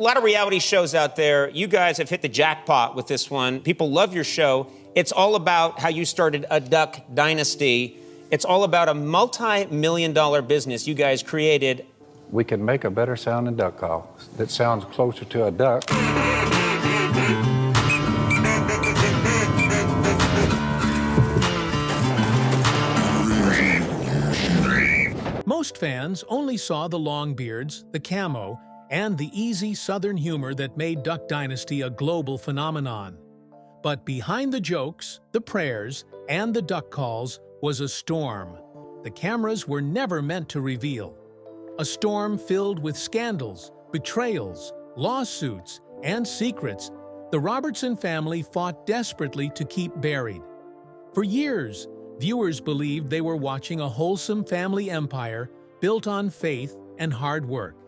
lot of reality shows out there. You guys have hit the jackpot with this one. People love your show. It's all about how you started a Duck Dynasty. It's all about a multi-million-dollar business you guys created. We can make a better sounding duck call that sounds closer to a duck. Most fans only saw the long beards, the camo, and the easy Southern humor that made Duck Dynasty a global phenomenon. But behind the jokes, the prayers, and the duck calls was a storm the cameras were never meant to reveal. A storm filled with scandals, betrayals, lawsuits, and secrets the Robertson family fought desperately to keep buried. For years, viewers believed they were watching a wholesome family empire built on faith and hard work.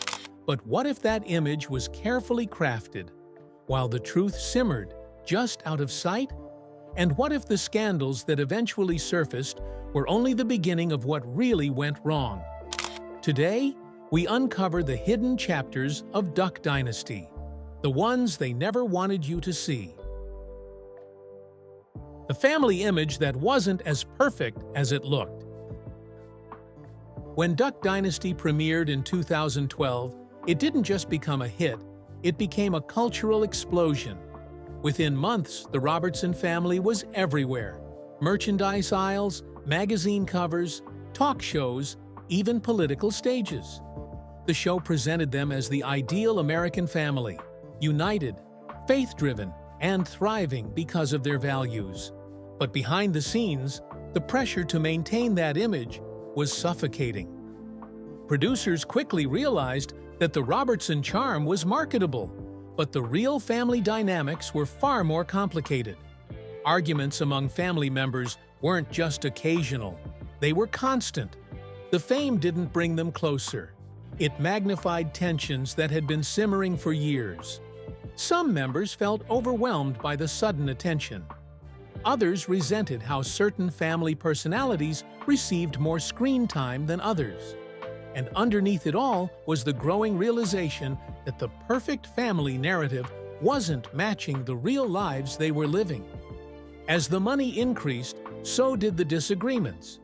But what if that image was carefully crafted, while the truth simmered just out of sight? And what if the scandals that eventually surfaced were only the beginning of what really went wrong? Today, we uncover the hidden chapters of Duck Dynasty, the ones they never wanted you to see. The family image that wasn't as perfect as it looked. When Duck Dynasty premiered in 2012, it didn't just become a hit, it became a cultural explosion. Within months, the Robertson family was everywhere. Merchandise aisles, magazine covers, talk shows, even political stages. The show presented them as the ideal American family, united, faith-driven, and thriving because of their values. But behind the scenes, the pressure to maintain that image was suffocating. Producers quickly realized that the Robertson charm was marketable, but the real family dynamics were far more complicated. Arguments among family members weren't just occasional, they were constant. The fame didn't bring them closer. It magnified tensions that had been simmering for years. Some members felt overwhelmed by the sudden attention. Others resented how certain family personalities received more screen time than others. And underneath it all was the growing realization that the perfect family narrative wasn't matching the real lives they were living. As the money increased, so did the disagreements.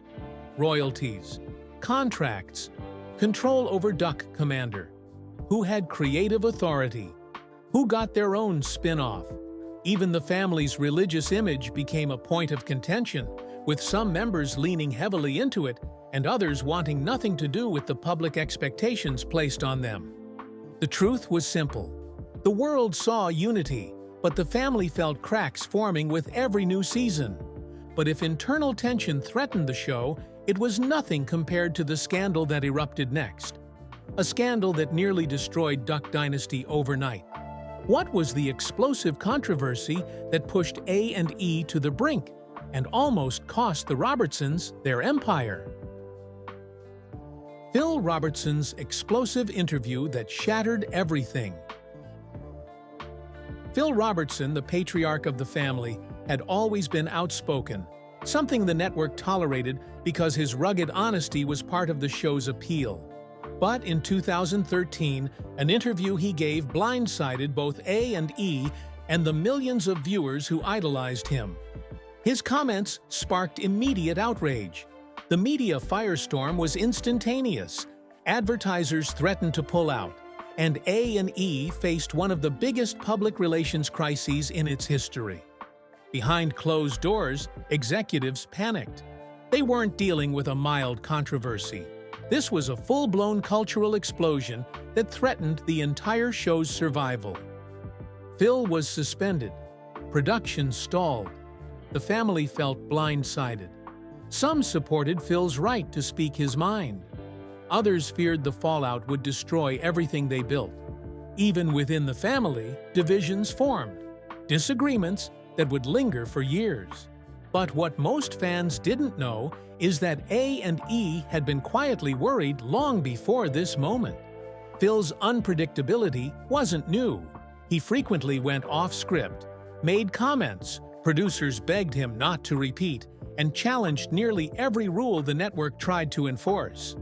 Royalties, contracts, control over Duck Commander, who had creative authority, who got their own spin-off. Even the family's religious image became a point of contention, with some members leaning heavily into it and others wanting nothing to do with the public expectations placed on them. The truth was simple. The world saw unity, but the family felt cracks forming with every new season. But if internal tension threatened the show, it was nothing compared to the scandal that erupted next. A scandal that nearly destroyed Duck Dynasty overnight. What was the explosive controversy that pushed A&E to the brink and almost cost the Robertsons their empire? Phil Robertson's explosive interview that shattered everything. Phil Robertson, the patriarch of the family, had always been outspoken, something the network tolerated because his rugged honesty was part of the show's appeal. But in 2013, an interview he gave blindsided both A&E and the millions of viewers who idolized him. His comments sparked immediate outrage. The media firestorm was instantaneous. Advertisers threatened to pull out, and A&E faced one of the biggest public relations crises in its history. Behind closed doors, executives panicked. They weren't dealing with a mild controversy. This was a full-blown cultural explosion that threatened the entire show's survival. Phil was suspended. Production stalled. The family felt blindsided. Some supported Phil's right to speak his mind. Others feared the fallout would destroy everything they built. Even within the family, divisions formed, disagreements that would linger for years. But what most fans didn't know is that A&E had been quietly worried long before this moment. Phil's unpredictability wasn't new. He frequently went off script, made comments producers begged him not to repeat, and challenged nearly every rule the network tried to enforce.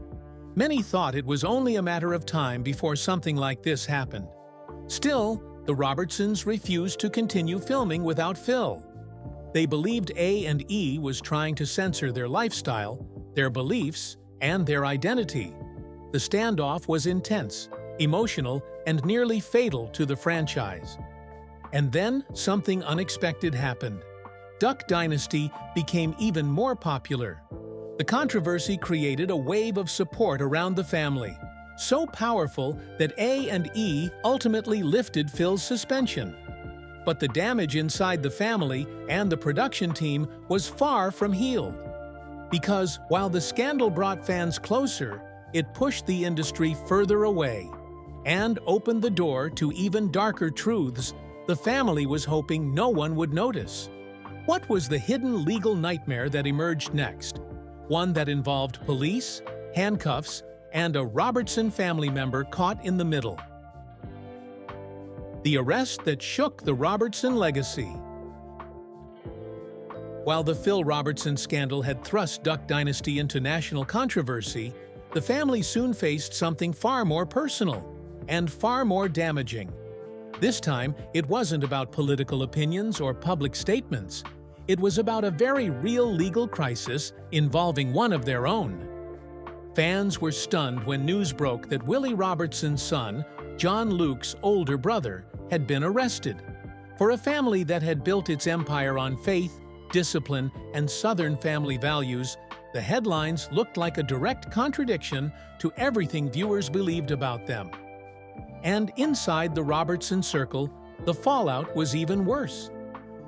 Many thought it was only a matter of time before something like this happened. Still, the Robertsons refused to continue filming without Phil. They believed A&E was trying to censor their lifestyle, their beliefs, and their identity. The standoff was intense, emotional, and nearly fatal to the franchise. And then something unexpected happened. Duck Dynasty became even more popular. The controversy created a wave of support around the family, so powerful that A&E ultimately lifted Phil's suspension. But the damage inside the family and the production team was far from healed. Because while the scandal brought fans closer, it pushed the industry further away and opened the door to even darker truths the family was hoping no one would notice. What was the hidden legal nightmare that emerged next? One that involved police, handcuffs, and a Robertson family member caught in the middle. The arrest that shook the Robertson legacy. While the Phil Robertson scandal had thrust Duck Dynasty into national controversy, the family soon faced something far more personal and far more damaging. This time, it wasn't about political opinions or public statements. It was about a very real legal crisis involving one of their own. Fans were stunned when news broke that Willie Robertson's son, John Luke's older brother, had been arrested. For a family that had built its empire on faith, discipline, and Southern family values, the headlines looked like a direct contradiction to everything viewers believed about them. And inside the Robertson circle, the fallout was even worse.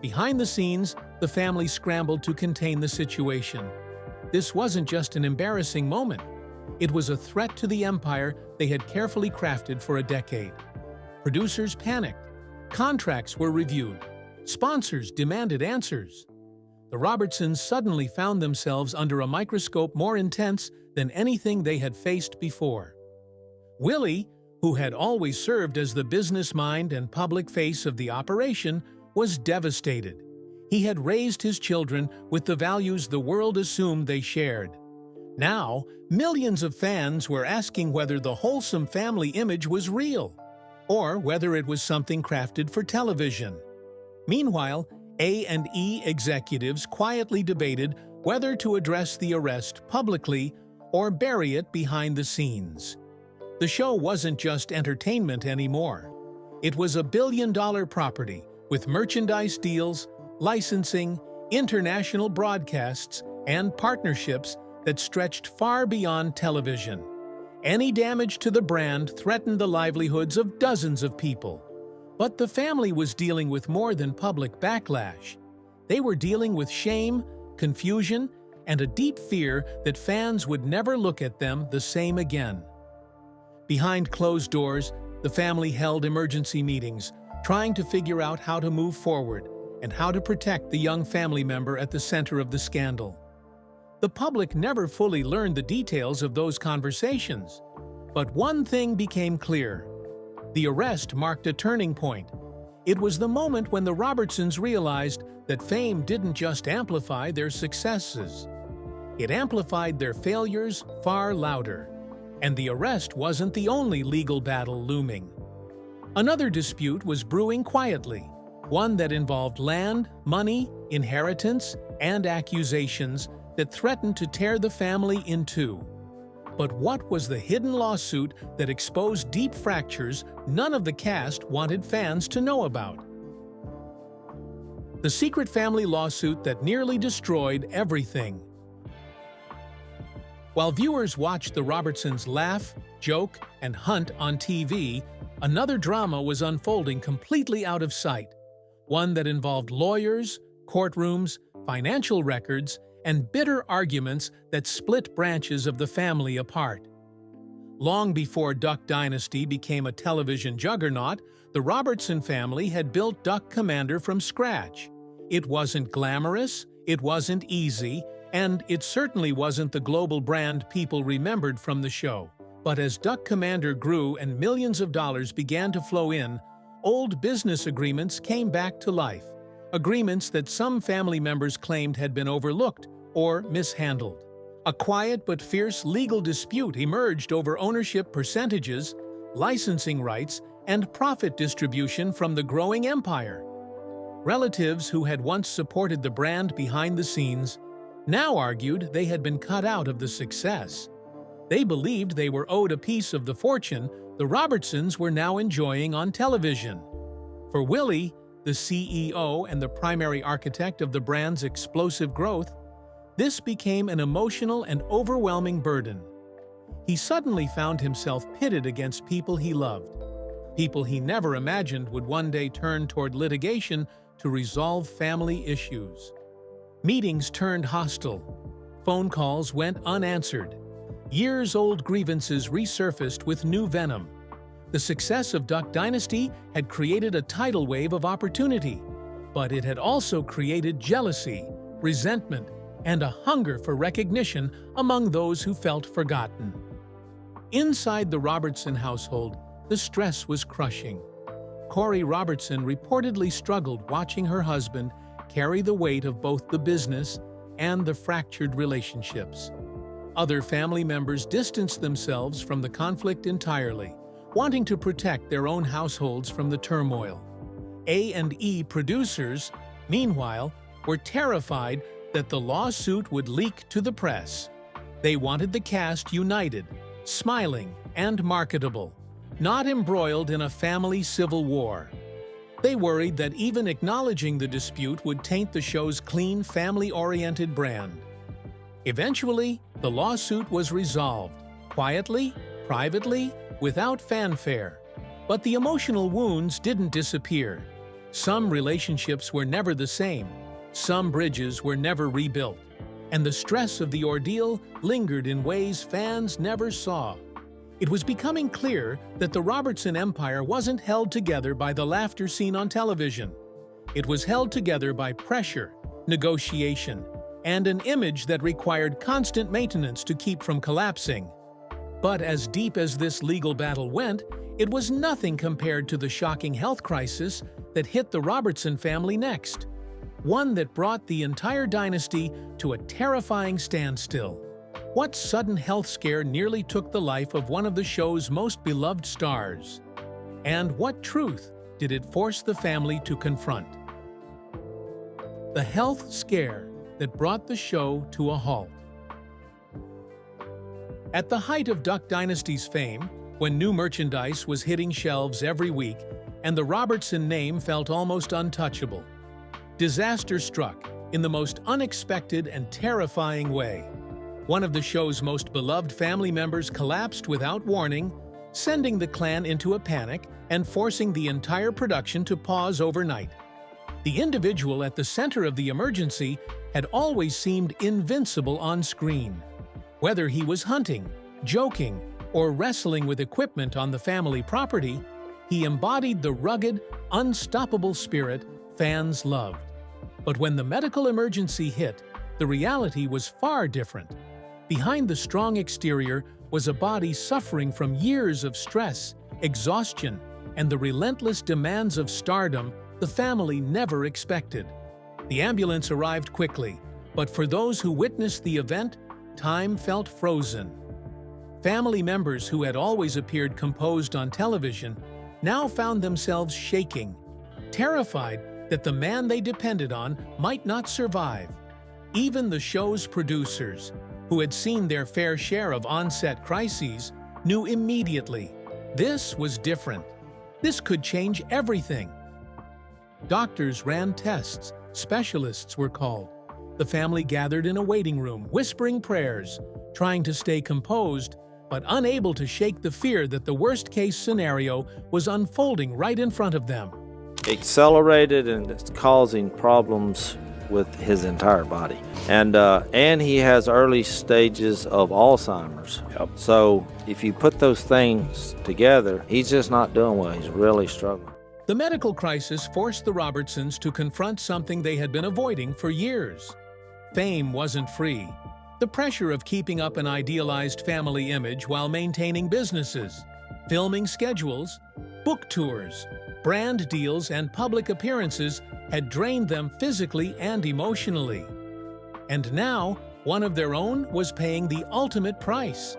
Behind the scenes, the family scrambled to contain the situation. This wasn't just an embarrassing moment. It was a threat to the empire they had carefully crafted for a decade. Producers panicked. Contracts were reviewed. Sponsors demanded answers. The Robertsons suddenly found themselves under a microscope more intense than anything they had faced before. Willie, who had always served as the business mind and public face of the operation, was devastated. He had raised his children with the values the world assumed they shared. Now, millions of fans were asking whether the wholesome family image was real, or whether it was something crafted for television. Meanwhile, A&E executives quietly debated whether to address the arrest publicly or bury it behind the scenes. The show wasn't just entertainment anymore. It was a billion-dollar property with merchandise deals, licensing, international broadcasts, and partnerships that stretched far beyond television. Any damage to the brand threatened the livelihoods of dozens of people. But the family was dealing with more than public backlash. They were dealing with shame, confusion, and a deep fear that fans would never look at them the same again. Behind closed doors, the family held emergency meetings, trying to figure out how to move forward and how to protect the young family member at the center of the scandal. The public never fully learned the details of those conversations. But one thing became clear. The arrest marked a turning point. It was the moment when the Robertsons realized that fame didn't just amplify their successes. It amplified their failures far louder. And the arrest wasn't the only legal battle looming. Another dispute was brewing quietly, one that involved land, money, inheritance, and accusations that threatened to tear the family in two. But what was the hidden lawsuit that exposed deep fractures none of the cast wanted fans to know about? The secret family lawsuit that nearly destroyed everything. While viewers watched the Robertsons laugh, joke, and hunt on TV, another drama was unfolding completely out of sight. One that involved lawyers, courtrooms, financial records, and bitter arguments that split branches of the family apart. Long before Duck Dynasty became a television juggernaut, the Robertson family had built Duck Commander from scratch. It wasn't glamorous, it wasn't easy, and it certainly wasn't the global brand people remembered from the show. But as Duck Commander grew and millions of dollars began to flow in, old business agreements came back to life. Agreements that some family members claimed had been overlooked or mishandled. A quiet but fierce legal dispute emerged over ownership percentages, licensing rights, and profit distribution from the growing empire. Relatives who had once supported the brand behind the scenes now argued they had been cut out of the success. They believed they were owed a piece of the fortune the Robertsons were now enjoying on television. For Willie, the CEO and the primary architect of the brand's explosive growth, this became an emotional and overwhelming burden. He suddenly found himself pitted against people he loved, people he never imagined would one day turn toward litigation to resolve family issues. Meetings turned hostile. Phone calls went unanswered. Years-old grievances resurfaced with new venom. The success of Duck Dynasty had created a tidal wave of opportunity, but it had also created jealousy, resentment, and a hunger for recognition among those who felt forgotten. Inside the Robertson household, the stress was crushing. Corey Robertson reportedly struggled watching her husband carry the weight of both the business and the fractured relationships. Other family members distanced themselves from the conflict entirely, wanting to protect their own households from the turmoil. A&E producers, meanwhile, were terrified that the lawsuit would leak to the press. They wanted the cast united, smiling, and marketable, not embroiled in a family civil war. They worried that even acknowledging the dispute would taint the show's clean, family-oriented brand. Eventually, the lawsuit was resolved, quietly, privately, without fanfare. But the emotional wounds didn't disappear. Some relationships were never the same, some bridges were never rebuilt, and the stress of the ordeal lingered in ways fans never saw. It was becoming clear that the Robertson empire wasn't held together by the laughter seen on television. It was held together by pressure, negotiation, and an image that required constant maintenance to keep from collapsing. But as deep as this legal battle went, it was nothing compared to the shocking health crisis that hit the Robertson family next. One that brought the entire dynasty to a terrifying standstill. What sudden health scare nearly took the life of one of the show's most beloved stars? And what truth did it force the family to confront? The health scare that brought the show to a halt. At the height of Duck Dynasty's fame, when new merchandise was hitting shelves every week and the Robertson name felt almost untouchable, disaster struck in the most unexpected and terrifying way. One of the show's most beloved family members collapsed without warning, sending the clan into a panic and forcing the entire production to pause overnight. The individual at the center of the emergency had always seemed invincible on screen. Whether he was hunting, joking, or wrestling with equipment on the family property, he embodied the rugged, unstoppable spirit fans loved. But when the medical emergency hit, the reality was far different. Behind the strong exterior was a body suffering from years of stress, exhaustion, and the relentless demands of stardom the family never expected. The ambulance arrived quickly, but for those who witnessed the event, time felt frozen. Family members who had always appeared composed on television now found themselves shaking, terrified that the man they depended on might not survive. Even the show's producers, who had seen their fair share of on-set crises, knew immediately this was different. This could change everything. Doctors ran tests, specialists were called. The family gathered in a waiting room, whispering prayers, trying to stay composed, but unable to shake the fear that the worst-case scenario was unfolding right in front of them. Accelerated, and it's causing problems with his entire body. And he has early stages of Alzheimer's. Yep. So if you put those things together, he's just not doing well. He's really struggling. The medical crisis forced the Robertsons to confront something they had been avoiding for years. Fame wasn't free. The pressure of keeping up an idealized family image while maintaining businesses, filming schedules, book tours, brand deals, and public appearances had drained them physically and emotionally. And now, one of their own was paying the ultimate price.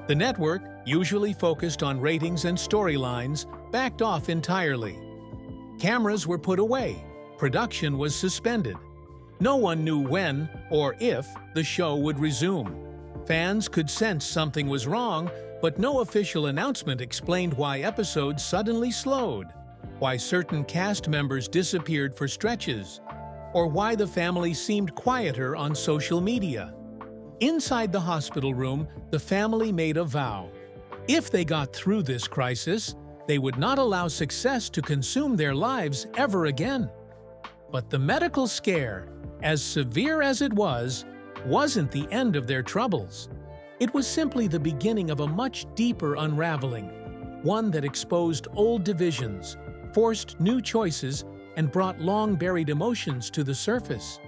The network, usually focused on ratings and storylines, backed off entirely. Cameras were put away. Production was suspended. No one knew when or if the show would resume. Fans could sense something was wrong, but no official announcement explained why episodes suddenly slowed, why certain cast members disappeared for stretches, or why the family seemed quieter on social media. Inside the hospital room, the family made a vow. If they got through this crisis, they would not allow success to consume their lives ever again. But the medical scare, as severe as it was, wasn't the end of their troubles. It was simply the beginning of a much deeper unraveling, one that exposed old divisions, forced new choices, and brought long-buried emotions to the surface.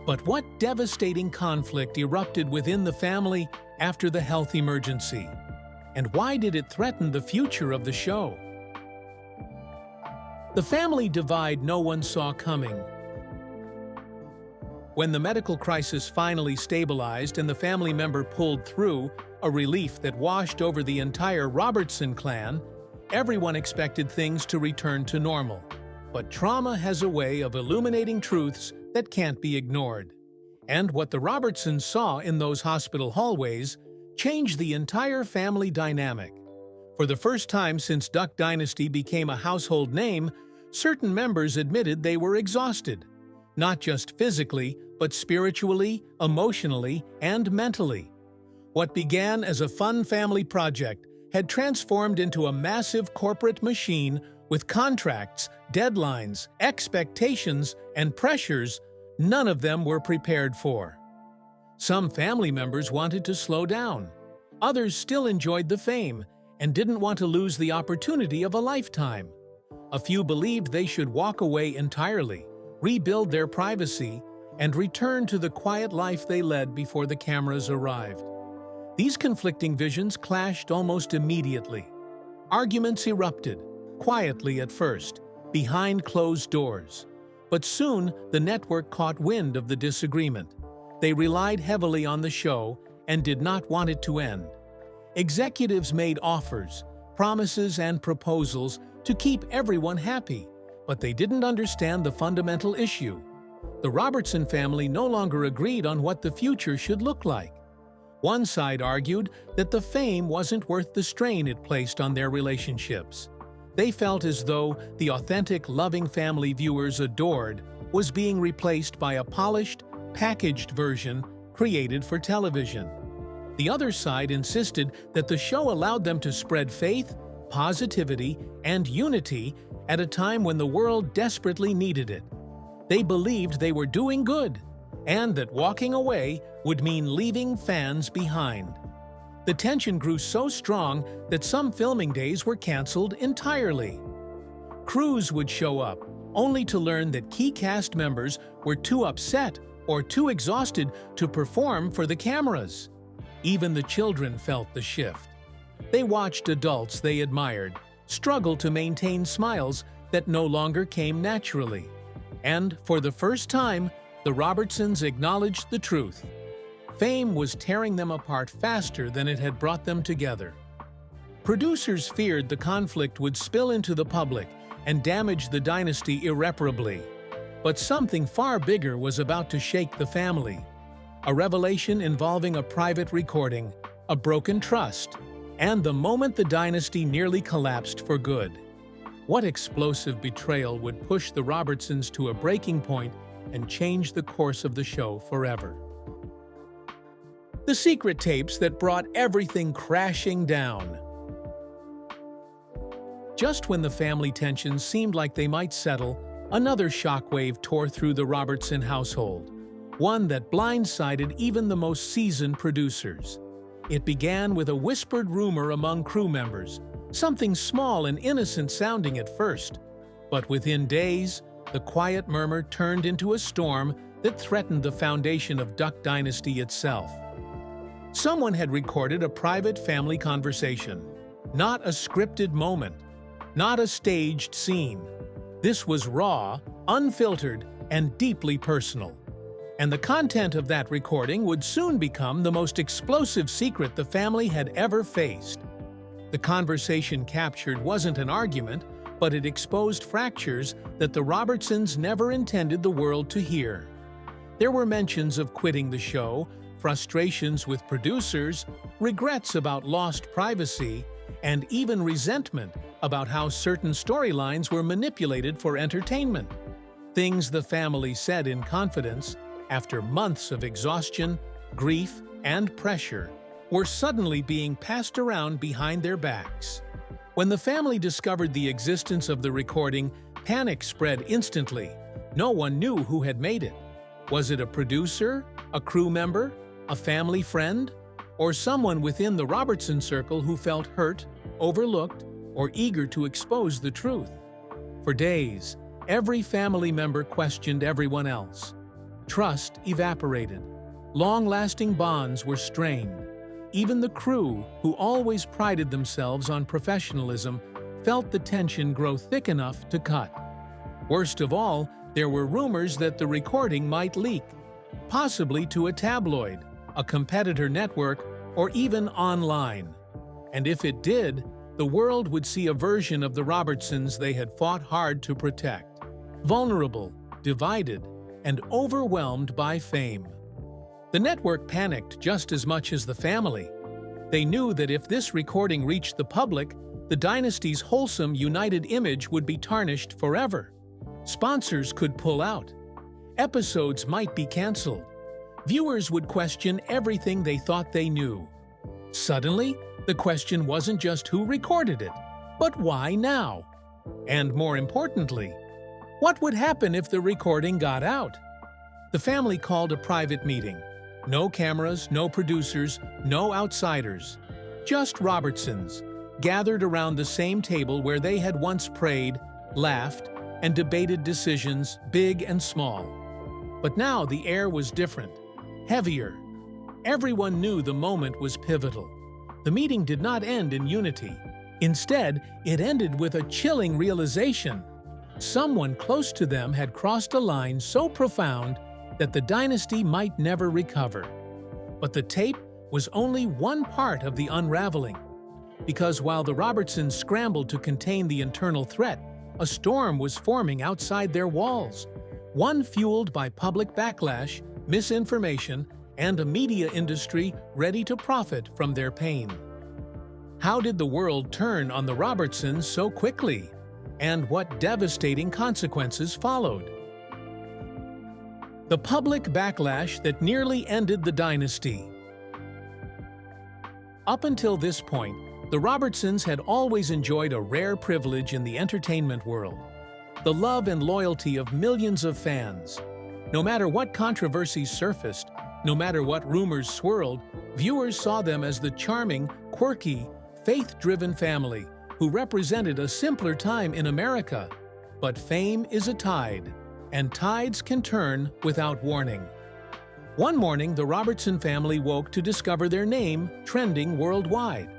But what devastating conflict erupted within the family after the health emergency? And why did it threaten the future of the show? The family divide no one saw coming. When the medical crisis finally stabilized and the family member pulled through, a relief that washed over the entire Robertson clan, everyone expected things to return to normal. But trauma has a way of illuminating truths that can't be ignored. And what the Robertsons saw in those hospital hallways changed the entire family dynamic. For the first time since Duck Dynasty became a household name, certain members admitted they were exhausted. Not just physically, but spiritually, emotionally, and mentally. What began as a fun family project had transformed into a massive corporate machine with contracts, deadlines, expectations, and pressures none of them were prepared for. Some family members wanted to slow down. Others still enjoyed the fame and didn't want to lose the opportunity of a lifetime. A few believed they should walk away entirely, rebuild their privacy, and return to the quiet life they led before the cameras arrived. These conflicting visions clashed almost immediately. Arguments erupted, quietly at first, behind closed doors. But soon, the network caught wind of the disagreement. They relied heavily on the show and did not want it to end. Executives made offers, promises, and proposals to keep everyone happy, but they didn't understand the fundamental issue. The Robertson family no longer agreed on what the future should look like. One side argued that the fame wasn't worth the strain it placed on their relationships. They felt as though the authentic, loving family viewers adored was being replaced by a polished, packaged version created for television. The other side insisted that the show allowed them to spread faith, positivity, and unity at a time when the world desperately needed it. They believed they were doing good, and that walking away would mean leaving fans behind. The tension grew so strong that some filming days were canceled entirely. Crews would show up, only to learn that key cast members were too upset or too exhausted to perform for the cameras. Even the children felt the shift. They watched adults they admired struggle to maintain smiles that no longer came naturally. And for the first time, the Robertsons acknowledged the truth. Fame was tearing them apart faster than it had brought them together. Producers feared the conflict would spill into the public and damage the dynasty irreparably. But something far bigger was about to shake the family. A revelation involving a private recording, a broken trust, and the moment the dynasty nearly collapsed for good. What explosive betrayal would push the Robertsons to a breaking point and change the course of the show forever? The secret tapes that brought everything crashing down. Just when the family tensions seemed like they might settle, another shockwave tore through the Robertson household, one that blindsided even the most seasoned producers. It began with a whispered rumor among crew members, something small and innocent sounding at first. But within days, the quiet murmur turned into a storm that threatened the foundation of Duck Dynasty itself. Someone had recorded a private family conversation, not a scripted moment, not a staged scene. This was raw, unfiltered, and deeply personal. And the content of that recording would soon become the most explosive secret the family had ever faced. The conversation captured wasn't an argument, but it exposed fractures that the Robertsons never intended the world to hear. There were mentions of quitting the show, frustrations with producers, regrets about lost privacy, and even resentment about how certain storylines were manipulated for entertainment. Things the family said in confidence, after months of exhaustion, grief, and pressure, were suddenly being passed around behind their backs. When the family discovered the existence of the recording, panic spread instantly. No one knew who had made it. Was it a producer, a crew member, a family friend, or someone within the Robertson circle who felt hurt, overlooked, or eager to expose the truth? For days, every family member questioned everyone else. Trust evaporated. Long-lasting bonds were strained. Even the crew, who always prided themselves on professionalism, felt the tension grow thick enough to cut. Worst of all, there were rumors that the recording might leak, possibly to a tabloid, a competitor network, or even online. And if it did, the world would see a version of the Robertsons they had fought hard to protect. Vulnerable, divided, and overwhelmed by fame. The network panicked just as much as the family. They knew that if this recording reached the public, the dynasty's wholesome, united image would be tarnished forever. Sponsors could pull out. Episodes might be canceled. Viewers would question everything they thought they knew. Suddenly, the question wasn't just who recorded it, but why now? And more importantly, what would happen if the recording got out? The family called a private meeting. No cameras, no producers, no outsiders. Just Robertsons, gathered around the same table where they had once prayed, laughed, and debated decisions, big and small. But now the air was different, heavier. Everyone knew the moment was pivotal. The meeting did not end in unity. Instead, it ended with a chilling realization. Someone close to them had crossed a line so profound that the dynasty might never recover. But the tape was only one part of the unraveling. Because while the Robertsons scrambled to contain the internal threat, a storm was forming outside their walls, one fueled by public backlash, misinformation, and a media industry ready to profit from their pain. How did the world turn on the Robertsons so quickly? And what devastating consequences followed? The public backlash that nearly ended the dynasty. Up until this point, the Robertsons had always enjoyed a rare privilege in the entertainment world: the love and loyalty of millions of fans. No matter what controversies surfaced, no matter what rumors swirled, viewers saw them as the charming, quirky, faith-driven family who represented a simpler time in America. But fame is a tide, and tides can turn without warning. One morning, the Robertson family woke to discover their name trending worldwide.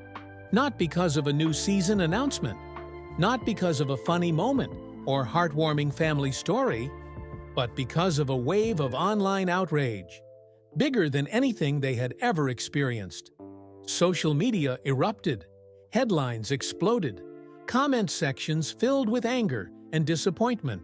Not because of a new season announcement, not because of a funny moment or heartwarming family story, but because of a wave of online outrage, bigger than anything they had ever experienced. Social media erupted, headlines exploded, comment sections filled with anger and disappointment.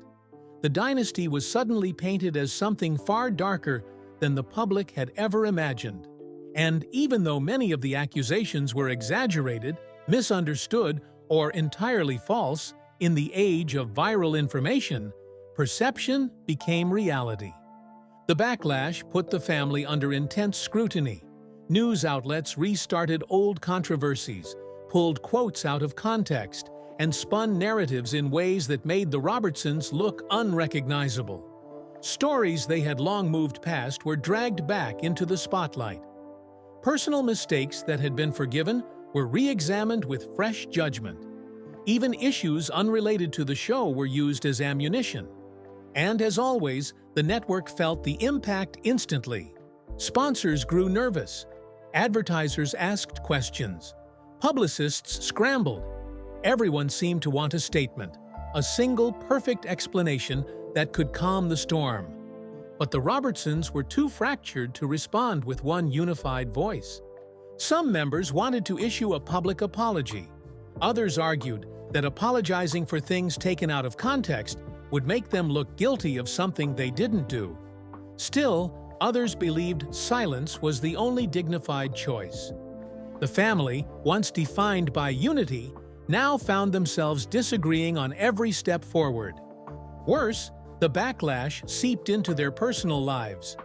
The dynasty was suddenly painted as something far darker than the public had ever imagined. And even though many of the accusations were exaggerated, misunderstood, or entirely false, in the age of viral information, perception became reality. The backlash put the family under intense scrutiny. News outlets restarted old controversies, pulled quotes out of context, and spun narratives in ways that made the Robertsons look unrecognizable. Stories they had long moved past were dragged back into the spotlight. Personal mistakes that had been forgiven were re-examined with fresh judgment. Even issues unrelated to the show were used as ammunition. And as always, the network felt the impact instantly. Sponsors grew nervous. Advertisers asked questions. Publicists scrambled. Everyone seemed to want a statement, a single perfect explanation that could calm the storm. But the Robertsons were too fractured to respond with one unified voice. Some members wanted to issue a public apology, Others argued that apologizing for things taken out of context would make them look guilty of something they didn't do. Still, others believed silence was the only dignified choice. The family, once defined by unity, now found themselves disagreeing on every step forward. Worse, the backlash seeped into their personal lives.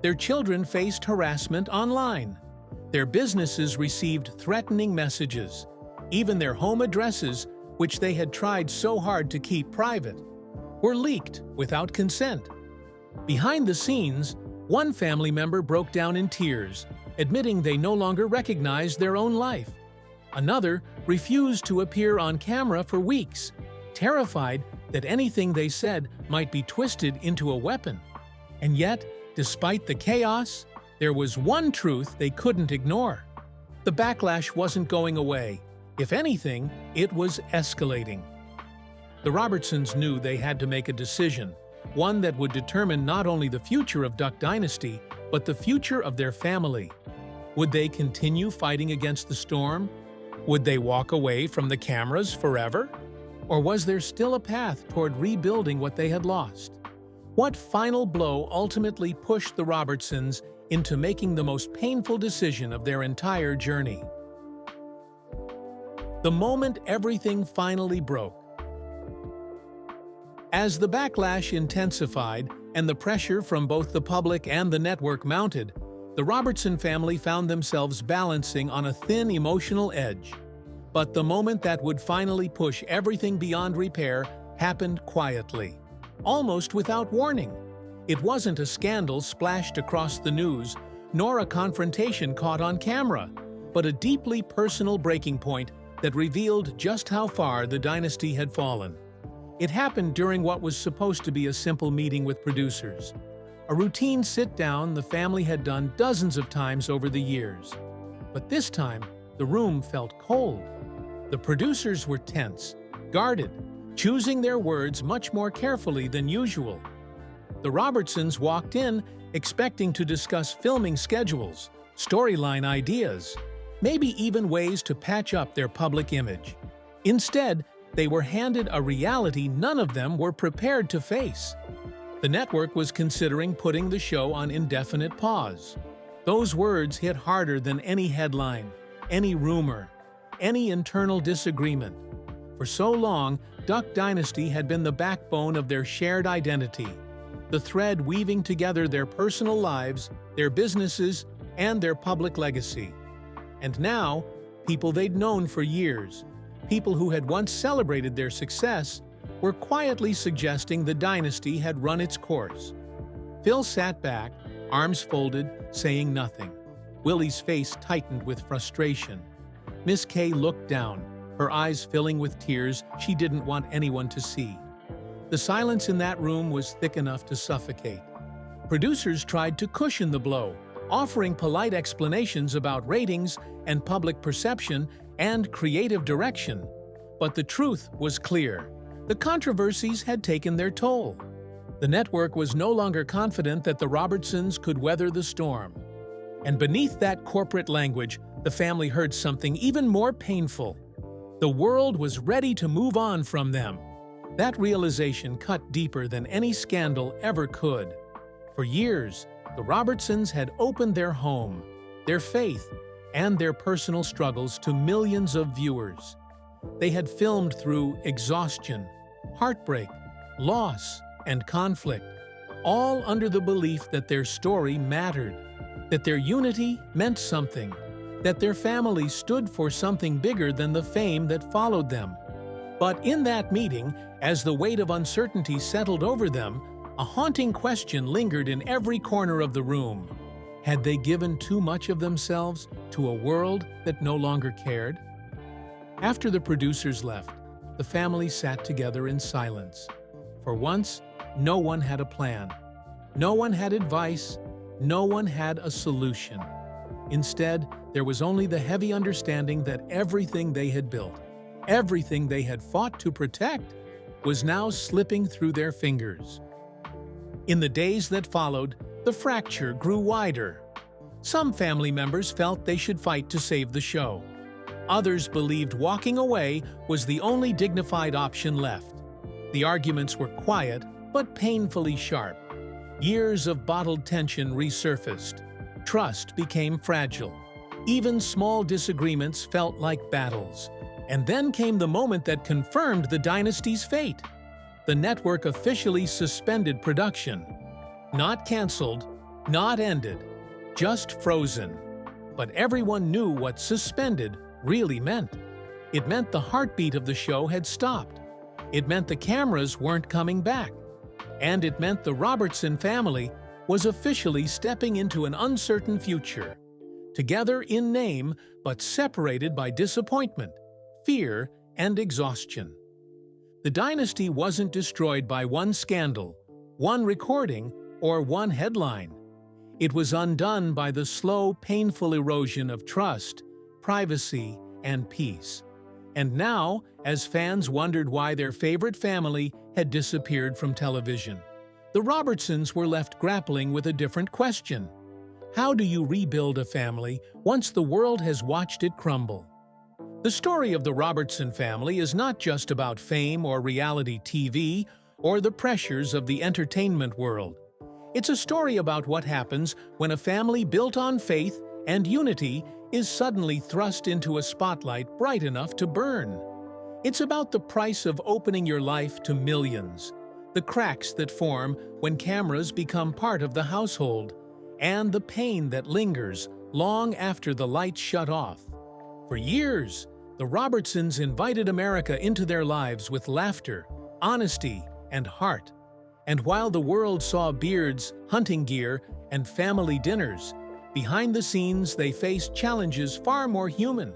Their children faced harassment online. Their businesses received threatening messages. Even their home addresses, which they had tried so hard to keep private, were leaked without consent. Behind the scenes, one family member broke down in tears, admitting they no longer recognized their own life. Another refused to appear on camera for weeks, terrified that anything they said might be twisted into a weapon. And yet, despite the chaos, there was one truth they couldn't ignore. The backlash wasn't going away. If anything, it was escalating. The Robertsons knew they had to make a decision, one that would determine not only the future of Duck Dynasty, but the future of their family. Would they continue fighting against the storm? Would they walk away from the cameras forever? Or was there still a path toward rebuilding what they had lost? What final blow ultimately pushed the Robertsons into making the most painful decision of their entire journey? The moment everything finally broke. As the backlash intensified and the pressure from both the public and the network mounted, the Robertson family found themselves balancing on a thin emotional edge. But the moment that would finally push everything beyond repair happened quietly, almost without warning. It wasn't a scandal splashed across the news, nor a confrontation caught on camera, but a deeply personal breaking point that revealed just how far the dynasty had fallen. It happened during what was supposed to be a simple meeting with producers. A routine sit-down the family had done dozens of times over the years. But this time, the room felt cold. The producers were tense, guarded, choosing their words much more carefully than usual. The Robertsons walked in expecting to discuss filming schedules, storyline ideas, maybe even ways to patch up their public image. Instead, they were handed a reality none of them were prepared to face. The network was considering putting the show on indefinite pause. Those words hit harder than any headline, any rumor, any internal disagreement. For so long, Duck Dynasty had been the backbone of their shared identity, the thread weaving together their personal lives, their businesses, and their public legacy. And now, people they'd known for years, people who had once celebrated their success, were quietly suggesting the dynasty had run its course. Phil sat back, arms folded, saying nothing. Willie's face tightened with frustration. Miss Kay looked down, her eyes filling with tears she didn't want anyone to see. The silence in that room was thick enough to suffocate. Producers tried to cushion the blow, offering polite explanations about ratings and public perception and creative direction. But the truth was clear. The controversies had taken their toll. The network was no longer confident that the Robertsons could weather the storm. And beneath that corporate language, the family heard something even more painful. The world was ready to move on from them. That realization cut deeper than any scandal ever could. For years, the Robertsons had opened their home, their faith, and their personal struggles to millions of viewers. They had filmed through exhaustion, heartbreak, loss, and conflict, all under the belief that their story mattered, that their unity meant something, that their family stood for something bigger than the fame that followed them. But in that meeting, as the weight of uncertainty settled over them, a haunting question lingered in every corner of the room. Had they given too much of themselves to a world that no longer cared? After the producers left, the family sat together in silence. For once, no one had a plan. No one had advice. No one had a solution. Instead, there was only the heavy understanding that everything they had built, everything they had fought to protect, was now slipping through their fingers. In the days that followed, the fracture grew wider. Some family members felt they should fight to save the show. Others believed walking away was the only dignified option left. The arguments were quiet, but painfully sharp. Years of bottled tension resurfaced. Trust became fragile. Even small disagreements felt like battles. And then came the moment that confirmed the dynasty's fate. The network officially suspended production. Not canceled, not ended, just frozen. But everyone knew what suspended really meant. It meant the heartbeat of the show had stopped. It meant the cameras weren't coming back. And it meant the Robertson family was officially stepping into an uncertain future. Together in name, but separated by disappointment, fear, and exhaustion. The dynasty wasn't destroyed by one scandal, one recording, or one headline. It was undone by the slow, painful erosion of trust, privacy, and peace. And now, as fans wondered why their favorite family had disappeared from television, the Robertsons were left grappling with a different question. How do you rebuild a family once the world has watched it crumble? The story of the Robertson family is not just about fame or reality TV or the pressures of the entertainment world. It's a story about what happens when a family built on faith and unity is suddenly thrust into a spotlight bright enough to burn. It's about the price of opening your life to millions, the cracks that form when cameras become part of the household, and the pain that lingers long after the lights shut off. For years, the Robertsons invited America into their lives with laughter, honesty, and heart. And while the world saw beards, hunting gear, and family dinners, behind the scenes they faced challenges far more human: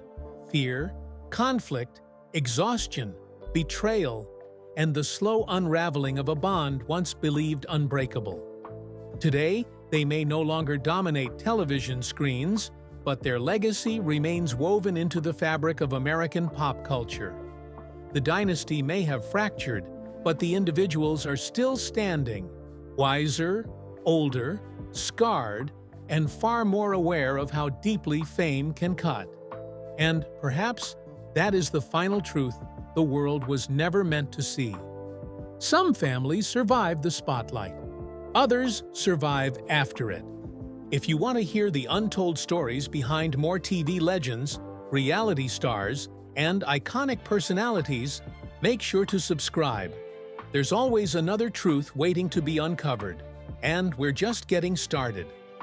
fear, conflict, exhaustion, betrayal, and the slow unraveling of a bond once believed unbreakable. Today, they may no longer dominate television screens, but their legacy remains woven into the fabric of American pop culture. The dynasty may have fractured, but the individuals are still standing, wiser, older, scarred, and far more aware of how deeply fame can cut. And perhaps that is the final truth the world was never meant to see. Some families survive the spotlight. Others survive after it. If you want to hear the untold stories behind more TV legends, reality stars, and iconic personalities, make sure to subscribe. There's always another truth waiting to be uncovered, and we're just getting started.